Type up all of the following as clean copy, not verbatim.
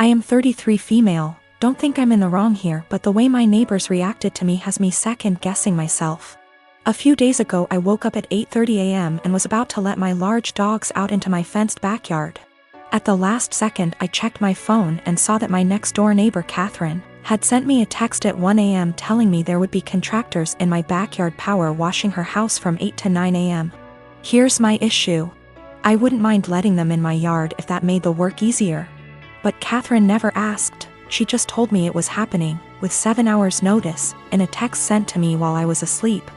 I am 33 female, don't think I'm in the wrong here, but the way my neighbors reacted to me has me second-guessing myself. A few days ago I woke up at 8:30 a.m. and was about to let my large dogs out into my fenced backyard. At the last second I checked my phone and saw that my next-door neighbor Catherine had sent me a text at 1 a.m. telling me there would be contractors in my backyard power washing her house from 8 to 9 a.m. Here's my issue. I wouldn't mind letting them in my yard if that made the work easier. But Catherine never asked, she just told me it was happening, with 7 hours notice, in a text sent to me while I was asleep.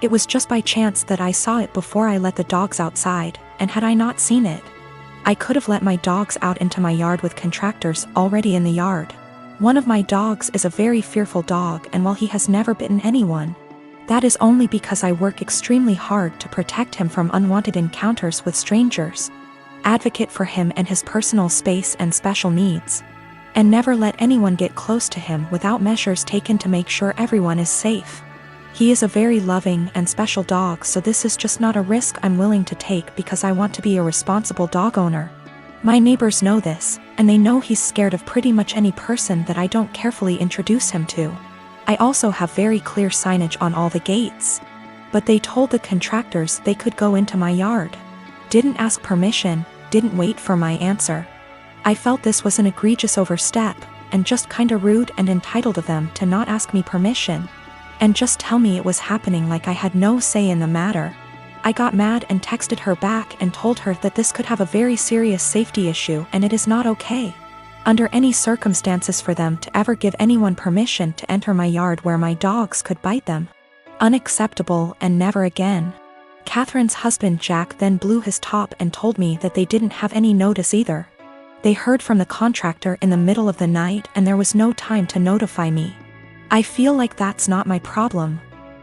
It was just by chance that I saw it before I let the dogs outside, and had I not seen it, I could have let my dogs out into my yard with contractors already in the yard. One of my dogs is a very fearful dog, and while he has never bitten anyone, that is only because I work extremely hard to protect him from unwanted encounters with strangers, advocate for him and his personal space and special needs, and never let anyone get close to him without measures taken to make sure everyone is safe. He is a very loving and special dog, so this is just not a risk I'm willing to take because I want to be a responsible dog owner. My neighbors know this, and they know he's scared of pretty much any person that I don't carefully introduce him to. I also have very clear signage on all the gates. But they told the contractors they could go into my yard. Didn't ask permission, didn't wait for my answer. I felt this was an egregious overstep, and just kinda rude and entitled of them to not ask me permission, and just tell me it was happening like I had no say in the matter. I got mad and texted her back and told her that this could have a very serious safety issue and it is not okay, under any circumstances, for them to ever give anyone permission to enter my yard where my dogs could bite them. Unacceptable, and never again. Catherine's husband Jack then blew his top and told me that they didn't have any notice either. They heard from the contractor in the middle of the night and there was no time to notify me. I feel like that's not my problem,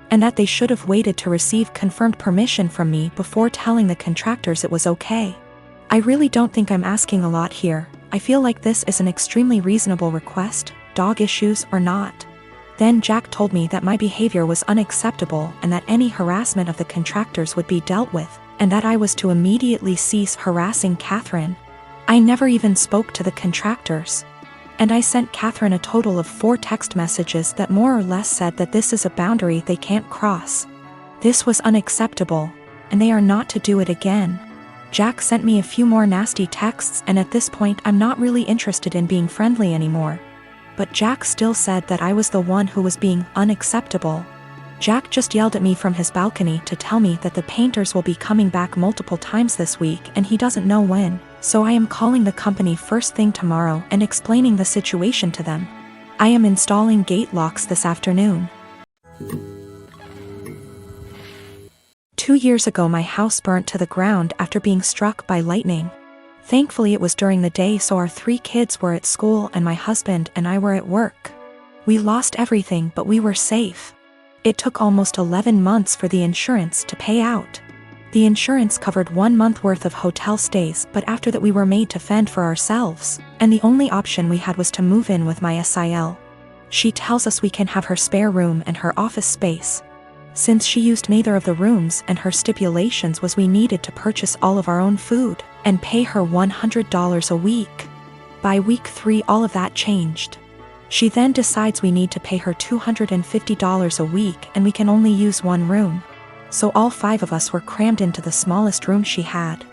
and that they should have waited to receive confirmed permission from me before telling the contractors it was okay. I really don't think I'm asking a lot here. I feel like this is an extremely reasonable request, dog issues or not. Then Jack told me that my behavior was unacceptable and that any harassment of the contractors would be dealt with, and that I was to immediately cease harassing Catherine. I never even spoke to the contractors. And I sent Catherine a total of 4 text messages that more or less said that this is a boundary they can't cross. This was unacceptable, and they are not to do it again. Jack sent me a few more nasty texts, and at this point I'm not really interested in being friendly anymore. But Jack still said that I was the one who was being unacceptable. Jack just yelled at me from his balcony to tell me that the painters will be coming back multiple times this week and he doesn't know when, so I am calling the company first thing tomorrow and explaining the situation to them. I am installing gate locks this afternoon. 2 years ago my house burnt to the ground after being struck by lightning. Thankfully it was during the day, so our 3 kids were at school and my husband and I were at work. We lost everything, but we were safe. It took almost 11 months for the insurance to pay out. The insurance covered 1 month worth of hotel stays, but after that we were made to fend for ourselves, and the only option we had was to move in with my SIL. She tells us we can have her spare room and her office space, since she used neither of the rooms, and her stipulations was we needed to purchase all of our own food and pay her $100 a week. By week 3 all of that changed. She then decides we need to pay her $250 a week and we can only use 1 room. So all 5 of us were crammed into the smallest room she had,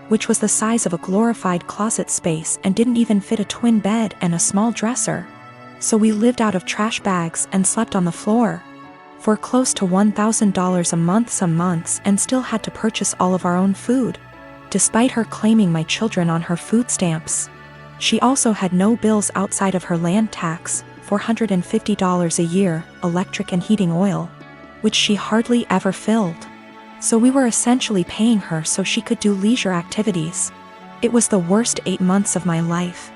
which was the size of a glorified closet space and didn't even fit a twin bed and a small dresser. So we lived out of trash bags and slept on the floor for close to $1,000 a month some months, and still had to purchase all of our own food, despite her claiming my children on her food stamps. She also had no bills outside of her land tax, $450 a year, electric and heating oil, which she hardly ever filled. So we were essentially paying her so she could do leisure activities. It was the worst 8 months of my life.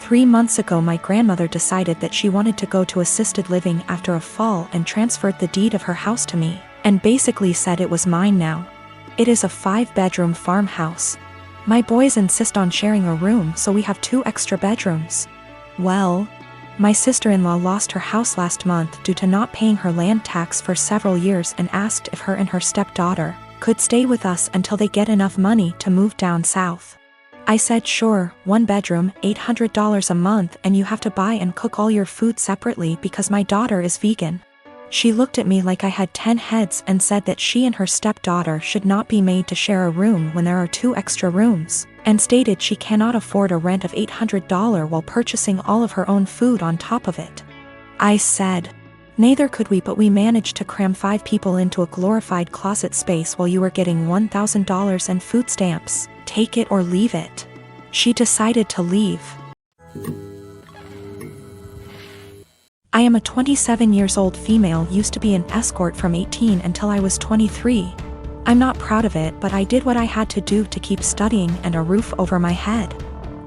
3 months ago my grandmother decided that she wanted to go to assisted living after a fall and transferred the deed of her house to me, and basically said it was mine now. It is a 5-bedroom farmhouse. My boys insist on sharing a room, so we have 2 extra bedrooms. Well, my sister-in-law lost her house last month due to not paying her land tax for several years and asked if her and her stepdaughter could stay with us until they get enough money to move down south. I said sure, 1 bedroom, $800 a month, and you have to buy and cook all your food separately because my daughter is vegan. She looked at me like I had 10 heads and said that she and her stepdaughter should not be made to share a room when there are 2 extra rooms, and stated she cannot afford a rent of $800 while purchasing all of her own food on top of it. I said, neither could we, but we managed to cram 5 people into a glorified closet space while you were getting $1,000 and food stamps. Take it or leave it. She decided to leave. I am a 27 years old female, used to be an escort from 18 until I was 23. I'm not proud of it, but I did what I had to do to keep studying and a roof over my head.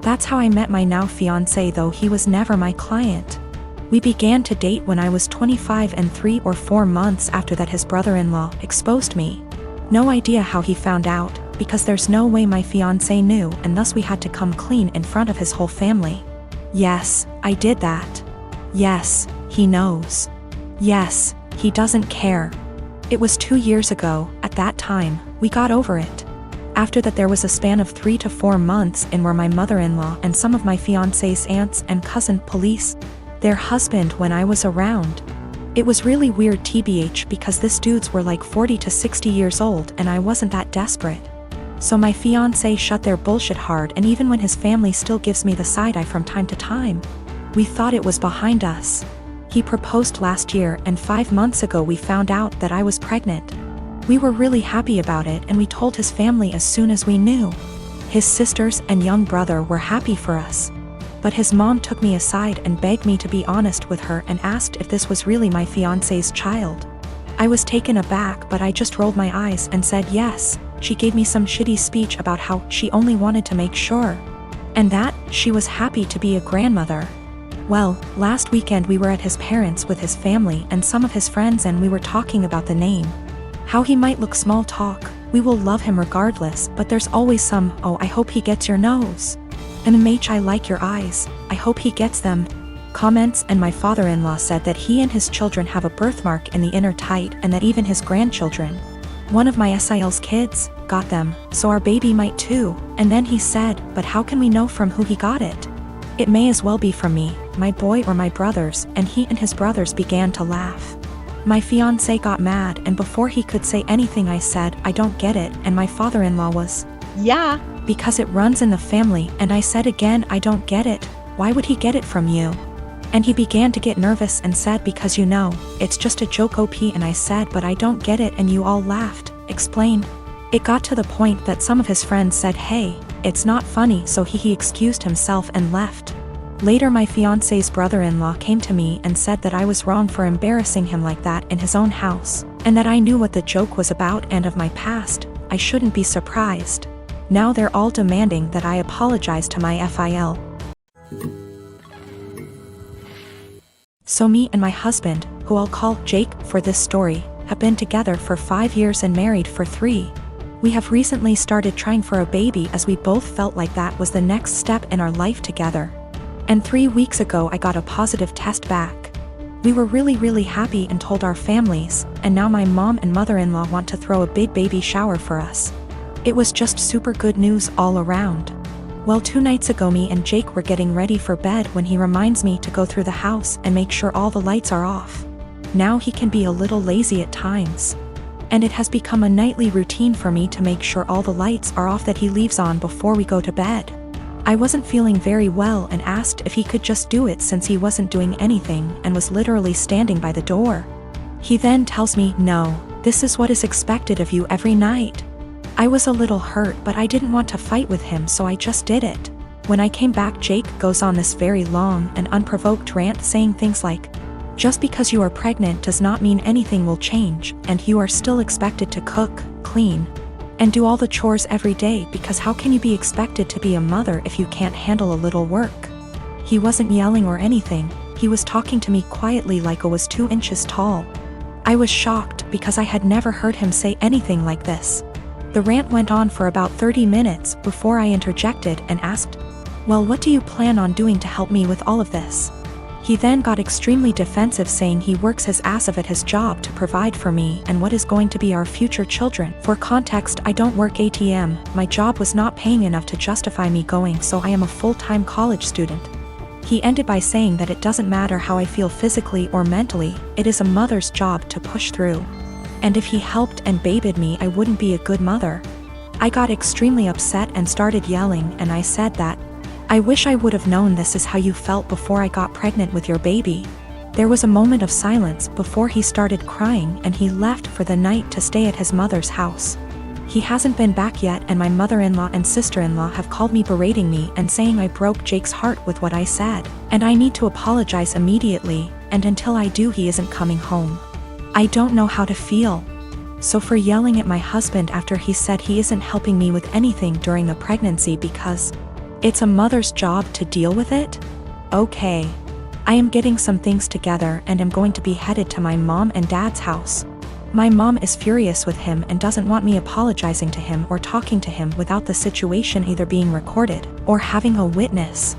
That's how I met my now fiancé, though he was never my client. We began to date when I was 25, and 3 or 4 months after that his brother-in-law exposed me. No idea how he found out, because there's no way my fiancé knew, and thus we had to come clean in front of his whole family. Yes, I did that. Yes, he knows. Yes, he doesn't care. It was 2 years ago. At that time, we got over it. After that there was a span of 3 to 4 months in where my mother-in-law and some of my fiancé's aunts and cousin police their husband when I was around. It was really weird tbh, because these dudes were like 40 to 60 years old and I wasn't that desperate. So my fiancé shut their bullshit hard, and even when his family still gives me the side eye from time to time, we thought it was behind us. He proposed last year, and 5 months ago we found out that I was pregnant. We were really happy about it, and we told his family as soon as we knew. His sisters and young brother were happy for us. But his mom took me aside and begged me to be honest with her and asked if this was really my fiancé's child. I was taken aback, but I just rolled my eyes and said yes. She gave me some shitty speech about how she only wanted to make sure, and that she was happy to be a grandmother. Well, last weekend we were at his parents' with his family and some of his friends, and we were talking about the name. How he might look, small talk. We will love him regardless, but there's always some, oh, I hope he gets your nose. MMH, I like your eyes. I hope he gets them. Comments. And my father-in-law said that he and his children have a birthmark in the inner tight, and that even his grandchildren, one of my SIL's kids, got them, so our baby might too. And then he said, but how can we know from who he got it? It may as well be from me, my boy, or my brothers. And he and his brothers began to laugh. My fiancé got mad, and before he could say anything I said, I don't get it, and my father-in-law was, yeah, because it runs in the family. And I said again, I don't get it. Why would he get it from you? And he began to get nervous and said, because you know, it's just a joke OP. And I said, but I don't get it, and you all laughed. Explain. It got to the point that some of his friends said, hey, it's not funny, so he excused himself and left. Later my fiancé's brother-in-law came to me and said that I was wrong for embarrassing him like that in his own house, and that I knew what the joke was about and of my past. I shouldn't be surprised. Now they're all demanding that I apologize to my FIL. So me and my husband, who I'll call Jake for this story, have been together for 5 years and married for 3. We have recently started trying for a baby, as we both felt like that was the next step in our life together. And 3 weeks ago I got a positive test back. We were really happy and told our families, and now my mom and mother-in-law want to throw a big baby shower for us. It was just super good news all around. Well, 2 nights ago me and Jake were getting ready for bed when he reminds me to go through the house and make sure all the lights are off. Now he can be a little lazy at times, and it has become a nightly routine for me to make sure all the lights are off that he leaves on before we go to bed. I wasn't feeling very well and asked if he could just do it since he wasn't doing anything and was literally standing by the door. He then tells me, no, this is what is expected of you every night. I was a little hurt, but I didn't want to fight with him, so I just did it. When I came back, Jake goes on this very long and unprovoked rant saying things like, just because you are pregnant does not mean anything will change, and you are still expected to cook, clean, and do all the chores every day, because how can you be expected to be a mother if you can't handle a little work? He wasn't yelling or anything, he was talking to me quietly like I was 2 inches tall. I was shocked because I had never heard him say anything like this. The rant went on for about 30 minutes before I interjected and asked, well, what do you plan on doing to help me with all of this? He then got extremely defensive, saying he works his ass off at his job to provide for me and what is going to be our future children. For context, I don't work ATM, my job was not paying enough to justify me going, so I am a full-time college student. He ended by saying that it doesn't matter how I feel physically or mentally, it is a mother's job to push through. And if he helped and babied me, I wouldn't be a good mother. I got extremely upset and started yelling, and I said that, I wish I would have known this is how you felt before I got pregnant with your baby. There was a moment of silence before he started crying, and he left for the night to stay at his mother's house. He hasn't been back yet, and my mother-in-law and sister-in-law have called me berating me and saying I broke Jake's heart with what I said, and I need to apologize immediately, and until I do he isn't coming home. I don't know how to feel. So for yelling at my husband after he said he isn't helping me with anything during the pregnancy because it's a mother's job to deal with it? Okay. I am getting some things together and am going to be headed to my mom and dad's house. My mom is furious with him and doesn't want me apologizing to him or talking to him without the situation either being recorded or having a witness.